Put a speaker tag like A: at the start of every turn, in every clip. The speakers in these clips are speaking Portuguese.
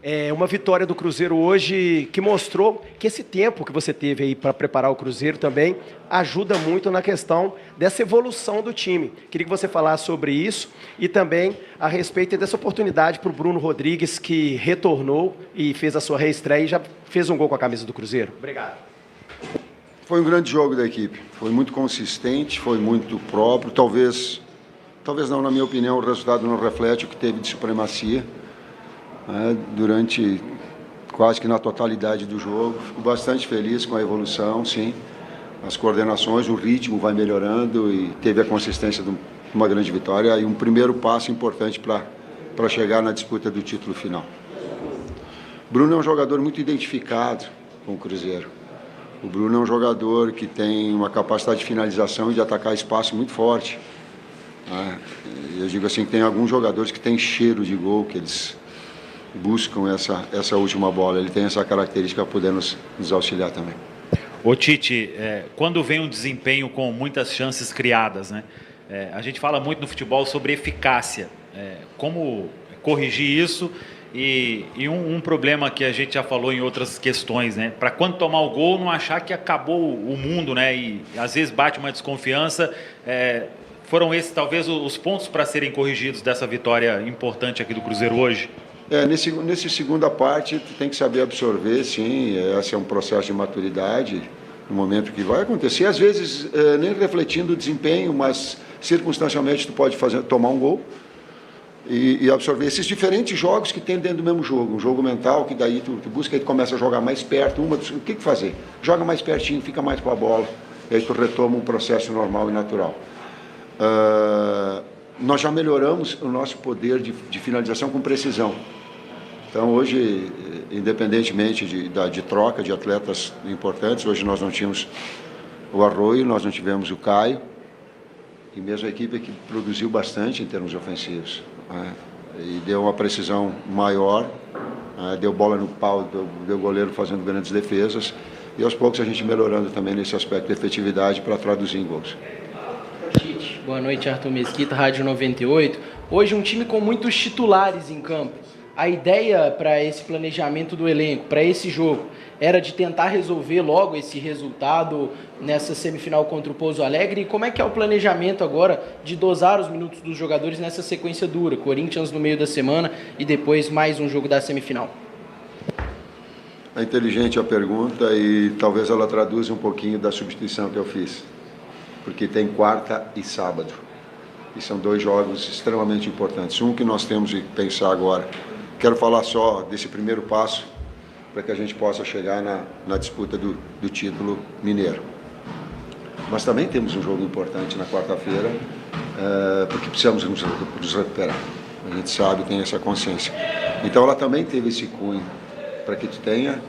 A: É uma vitória do Cruzeiro hoje que mostrou que esse tempo que você teve aí para preparar o Cruzeiro também ajuda muito na questão dessa evolução do time. Queria que você falasse sobre isso e também a respeito dessa oportunidade para o Bruno Rodrigues, que retornou e fez a sua reestreia e já fez um gol com a camisa do Cruzeiro. Obrigado.
B: Foi um grande jogo da equipe, foi muito consistente, foi muito próprio, talvez não, na minha opinião, o resultado não reflete o que teve de supremacia, né, durante quase que na totalidade do jogo. Fico bastante feliz com a evolução, sim, as coordenações, o ritmo vai melhorando e teve a consistência de uma grande vitória e um primeiro passo importante para chegar na disputa do título final. Bruno é um jogador muito identificado com o Cruzeiro. O Bruno é um jogador que tem uma capacidade de finalização e de atacar espaço muito forte. Eu digo assim, que tem alguns jogadores que têm cheiro de gol, que eles buscam essa última bola. Ele tem essa característica para poder nos auxiliar também.
C: Ô Tite, quando vem um desempenho com muitas chances criadas, né? A gente fala muito no futebol sobre eficácia. Como corrigir isso? E um problema que a gente já falou em outras questões, né? Para quando tomar o gol, não achar que acabou o mundo, né? E às vezes bate uma desconfiança. Foram esses talvez os pontos para serem corrigidos dessa vitória importante aqui do Cruzeiro hoje?
B: Nessa segunda parte, tu tem que saber absorver, sim. Esse é um processo de maturidade, no momento que vai acontecer. Às vezes, nem refletindo o desempenho, mas circunstancialmente tu pode tomar um gol. E absorver esses diferentes jogos que tem dentro do mesmo jogo. Um jogo mental que daí tu busca e tu começa a jogar mais perto. O que fazer? Joga mais pertinho, fica mais com a bola. E aí tu retoma um processo normal e natural. Nós já melhoramos o nosso poder de finalização com precisão. Então hoje, independentemente de troca de atletas importantes, hoje nós não tínhamos o Arroio, nós não tivemos o Caio. E mesmo a equipe que produziu bastante em termos ofensivos. E deu uma precisão maior, deu bola no pau, deu goleiro fazendo grandes defesas, e aos poucos a gente melhorando também nesse aspecto de efetividade para traduzir em gols.
D: Tite, boa noite, Arthur Mesquita, Rádio 98. Hoje um time com muitos titulares em campo. A ideia para esse planejamento do elenco, para esse jogo, era de tentar resolver logo esse resultado nessa semifinal contra o Pouso Alegre. E como é que é o planejamento agora de dosar os minutos dos jogadores nessa sequência dura? Corinthians no meio da semana e depois mais um jogo da semifinal.
B: É inteligente a pergunta e talvez ela traduza um pouquinho da substituição que eu fiz. Porque tem quarta e sábado. E são dois jogos extremamente importantes. Um que nós temos que pensar agora. Quero falar só desse primeiro passo para que a gente possa chegar na disputa do título mineiro. Mas também temos um jogo importante na quarta-feira, porque precisamos nos recuperar. A gente sabe, tem essa consciência. Então ela também teve esse cunho, para que tu tenha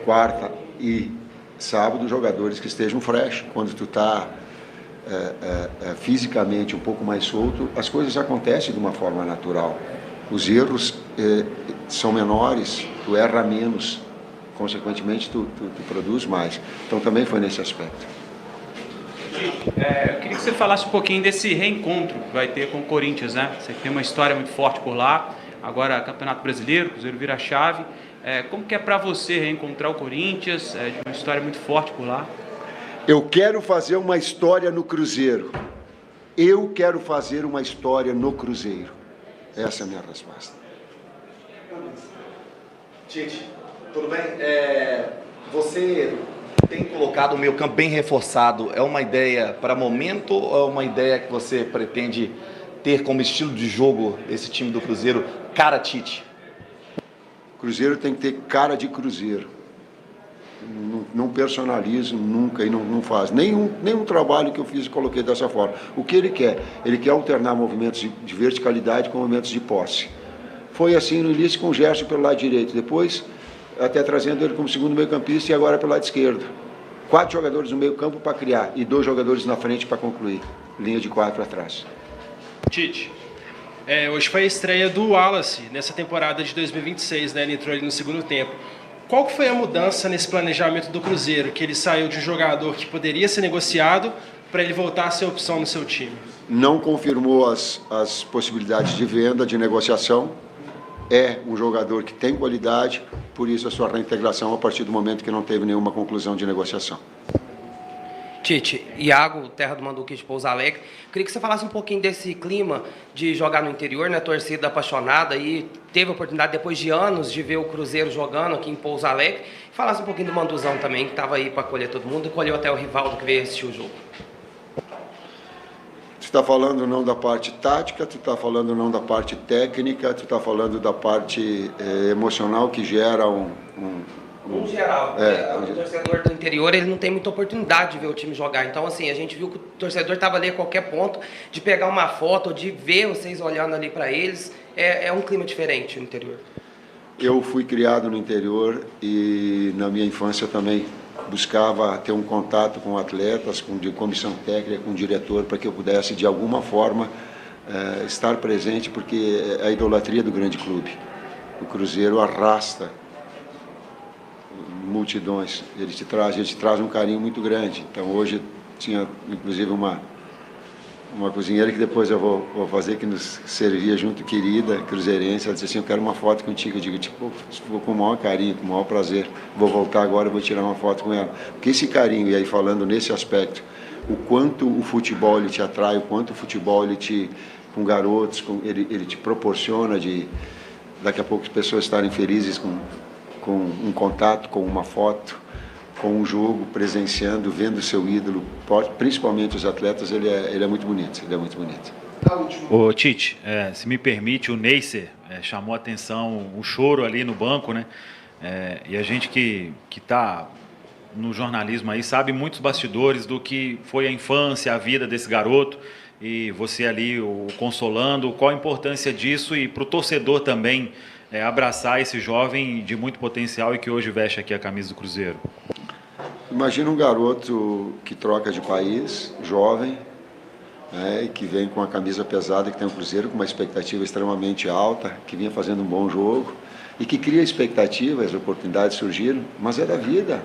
B: quarta e sábado jogadores que estejam fresh. Quando tu está fisicamente um pouco mais solto, as coisas acontecem de uma forma natural. Os erros são menores, tu erra menos, consequentemente tu produz mais. Então também foi nesse aspecto.
E: Eu queria que você falasse um pouquinho desse reencontro que vai ter com o Corinthians, né? Você tem uma história muito forte por lá, agora Campeonato Brasileiro, Cruzeiro vira a chave. Como que é para você reencontrar o Corinthians, de uma história muito forte por lá?
B: Eu quero fazer uma história no Cruzeiro. Eu quero fazer uma história no Cruzeiro. Essa é a minha resposta.
F: Tite, tudo bem? Você tem colocado o meio campo bem reforçado. É uma ideia para momento ou é uma ideia que você pretende ter como estilo de jogo esse time do Cruzeiro, cara Tite?
B: Cruzeiro tem que ter cara de Cruzeiro. Não personalizo nunca e não faz. Nenhum trabalho que eu fiz e coloquei dessa forma. O que ele quer? Ele quer alternar movimentos de verticalidade com movimentos de posse. Foi assim no início com o Gerson pelo lado direito, depois até trazendo ele como segundo meio-campista e agora pelo lado esquerdo. 4 jogadores no meio-campo para criar e 2 jogadores na frente para concluir. Linha de 4 atrás.
G: Tite, hoje foi a estreia do Wallace nessa temporada de 2026, né? Ele entrou ali no segundo tempo. Qual foi a mudança nesse planejamento do Cruzeiro? Que ele saiu de um jogador que poderia ser negociado para ele voltar a ser opção no seu time?
B: Não confirmou as possibilidades de venda, de negociação. é um jogador que tem qualidade, por isso a sua reintegração a partir do momento que não teve nenhuma conclusão de negociação.
H: Tite, Iago, terra do Manduca de Pouso Alegre. Queria que você falasse um pouquinho desse clima de jogar no interior, né? Torcida apaixonada, e teve a oportunidade, depois de anos, de ver o Cruzeiro jogando aqui em Pouso Alegre. Falasse um pouquinho do Manduzão também, que estava aí para acolher todo mundo, e colheu até o Rivaldo que veio assistir o jogo.
B: Tu está falando não da parte tática, tu está falando não da parte técnica, tu está falando da parte emocional que gera
H: No geral, o torcedor do interior ele não tem muita oportunidade de ver o time jogar. Então, assim, a gente viu que o torcedor estava ali a qualquer ponto de pegar uma foto, de ver vocês olhando ali para eles. É um clima diferente no interior.
B: Eu fui criado no interior e na minha infância também buscava ter um contato com atletas, com comissão técnica, com diretor, para que eu pudesse de alguma forma estar presente, porque é a idolatria do grande clube. O Cruzeiro arrasta multidões, ele te traz um carinho muito grande. Então hoje tinha inclusive uma cozinheira que depois eu vou fazer, que nos servia junto, querida, cruzeirense. Ela disse assim: eu quero uma foto contigo. Eu digo, tipo, vou com o maior carinho, com o maior prazer, vou voltar agora e vou tirar uma foto com ela. Porque esse carinho, e aí falando nesse aspecto, o quanto o futebol ele te atrai, o quanto o futebol ele com garotos, ele te proporciona de daqui a pouco as pessoas estarem felizes com um contato, com uma foto, com um jogo, presenciando, vendo o seu ídolo, principalmente os atletas, ele é muito bonito, ele é muito bonito.
C: Ô Tite, se me permite, o Neisser chamou a atenção, o choro ali no banco, né? E a gente que está no jornalismo aí sabe muitos bastidores do que foi a infância, a vida desse garoto, e você ali o consolando, qual a importância disso, e para o torcedor também abraçar esse jovem de muito potencial e que hoje veste aqui a camisa do Cruzeiro.
B: Imagina um garoto que troca de país, jovem, e que vem com a camisa pesada, que tem um Cruzeiro com uma expectativa extremamente alta, que vinha fazendo um bom jogo e que cria expectativas, as oportunidades surgiram, mas é da vida.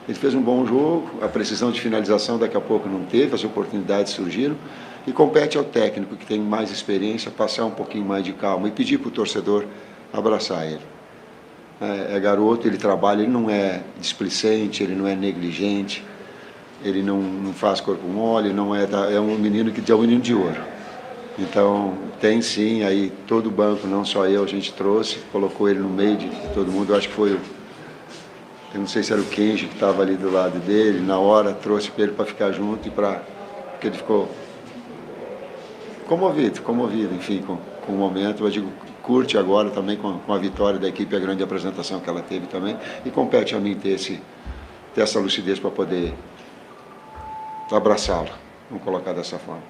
B: Ele fez um bom jogo, a precisão de finalização daqui a pouco não teve, as oportunidades surgiram, e compete ao técnico que tem mais experiência passar um pouquinho mais de calma e pedir para o torcedor abraçar ele. É garoto, ele trabalha, ele não é displicente, ele não é negligente, ele não faz corpo mole, é um menino que é um menino de ouro. Então tem sim, aí todo o banco, não só eu, a gente trouxe, colocou ele no meio de todo mundo. Eu acho que foi eu não sei se era o Kenji que estava ali do lado dele, na hora trouxe para ele para ficar junto, porque ele ficou comovido, enfim, com o momento. Eu digo, curte agora também com a vitória da equipe, a grande apresentação que ela teve também, e compete a mim ter essa lucidez para poder abraçá-lo, vamos colocar dessa forma.